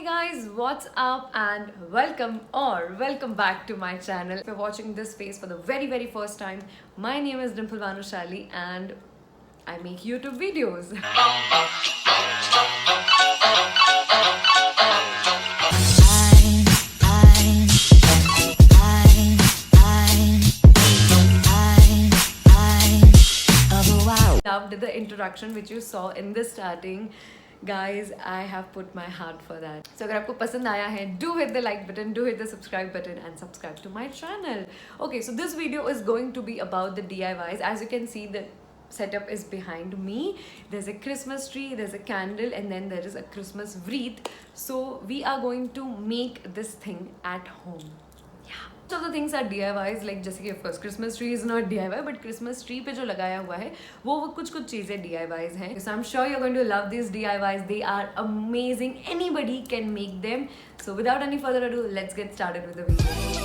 Hey guys, what's up and welcome back to my channel. If you're watching this face for the very first time, my name is Dimple Vanushali and I make YouTube videos. Loved the introduction which you saw in the starting. Guys, I have put my heart for that. So अगर आपको पसंद आया है, do hit the like button, do hit the subscribe button and subscribe to my channel. Okay, so this video is going to be about the DIYs. As you can see, the setup is behind me. There's a Christmas tree, there's a candle, and then there is a Christmas wreath. So we are going to make this thing at home. Most of the things are DIYs, like जैसे कि of course Christmas tree is not DIY, but Christmas tree पे जो लगाया हुआ है वो कुछ चीज़ें DIYs हैं. So I'm sure you're going to love these DIYs. They are amazing. Anybody can make them. So without any further ado, let's get started with the video.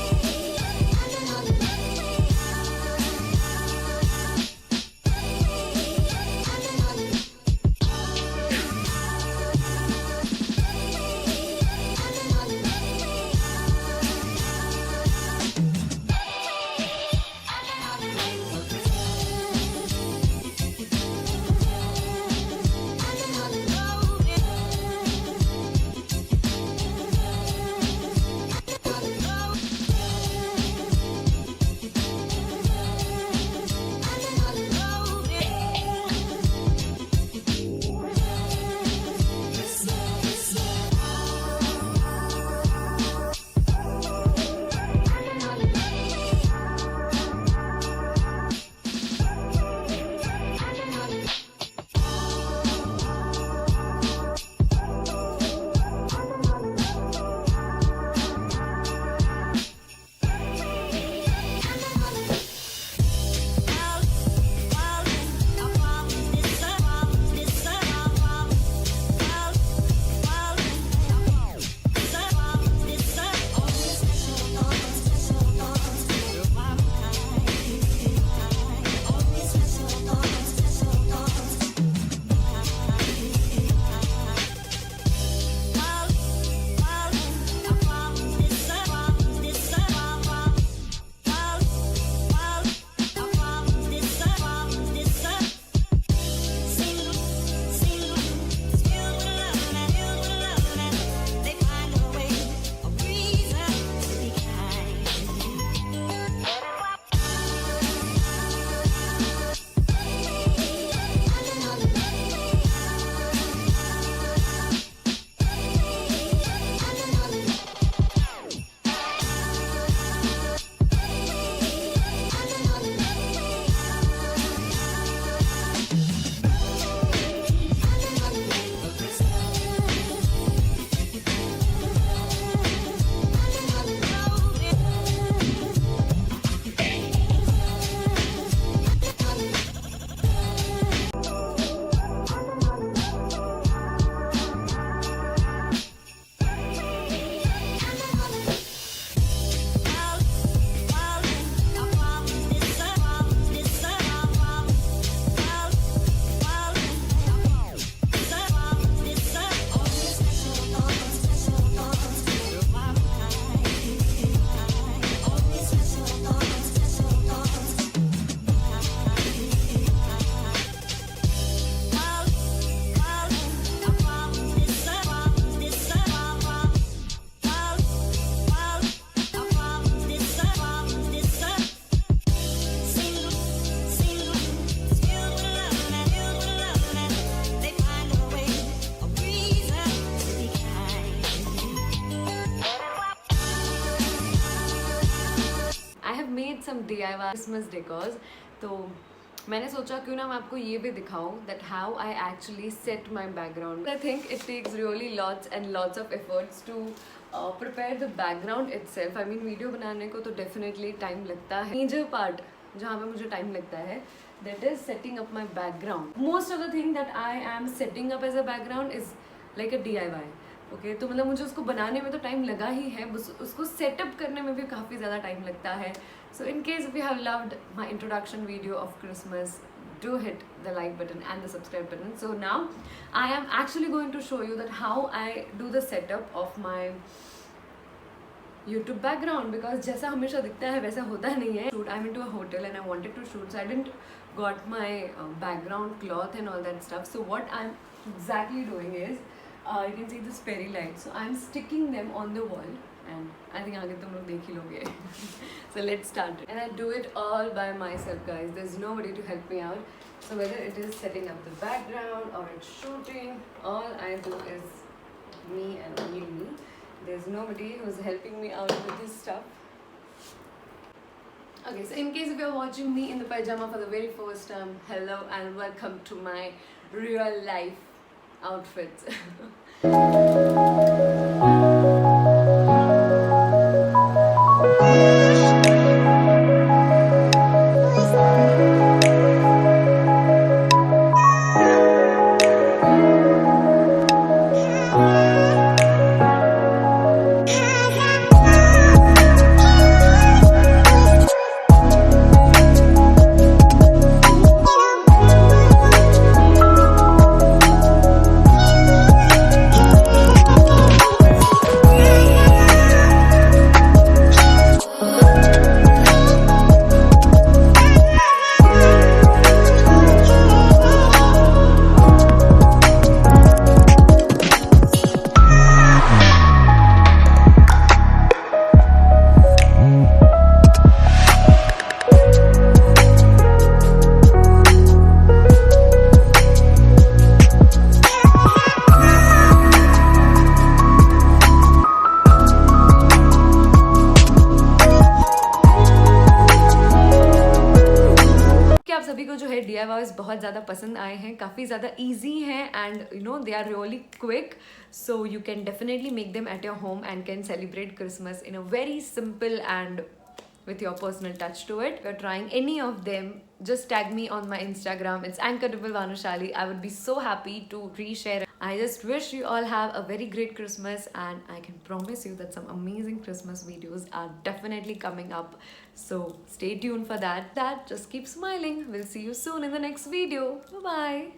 Some DIY Christmas decors. तो मैंने सोचा क्यों ना मैं आपको ये भी दिखाऊं that how I actually set my background. I think it takes really lots and lots of efforts to prepare the background itself. I mean video बनाने को तो definitely time लगता है. Major part जहाँ पे मुझे time लगता है that is setting up my background. Most of the thing that I am setting up as a background is like a DIY. Okay तो मतलब मुझे उसको बनाने में तो टाइम लगा ही है, बस उसको सेटअप करने में भी काफ़ी ज़्यादा टाइम लगता है. So in case we have loved my introduction video of Christmas, do hit the like button and the subscribe button. So now I am actually going to show you that how I do the setup of my YouTube background, because जैसा हमेशा दिखता है वैसा होता नहीं है. I'm into a hotel and I wanted to shoot, so I didn't got my background cloth and all that stuff. So what I'm exactly doing is, you can see this fairy light. So I'm sticking them on the wall, and I think आगे तुम लोग देख ही लोगे. So let's start it. And I do it all by myself, guys. There's nobody to help me out. So whether it is setting up the background or it's shooting, all I do is me and only me. There's nobody who's helping me out with this stuff. Okay, so in case if you're watching me in the pajama for the very first time, hello and welcome to my real life outfits. सभी को जो है DIYs बहुत ज़्यादा पसंद आए हैं, काफ़ी ज़्यादा easy हैं, and you know they are really quick, so you can definitely make them at your home and can celebrate Christmas in a very simple and with your personal touch to it. If you're trying any of them, just tag me on my Instagram. It's @Vanushali. I would be so happy to reshare it. I just wish you all have a very great Christmas, and I can promise you that some amazing Christmas videos are definitely coming up. So stay tuned for that. Just keep smiling. We'll see you soon in the next video. Bye bye.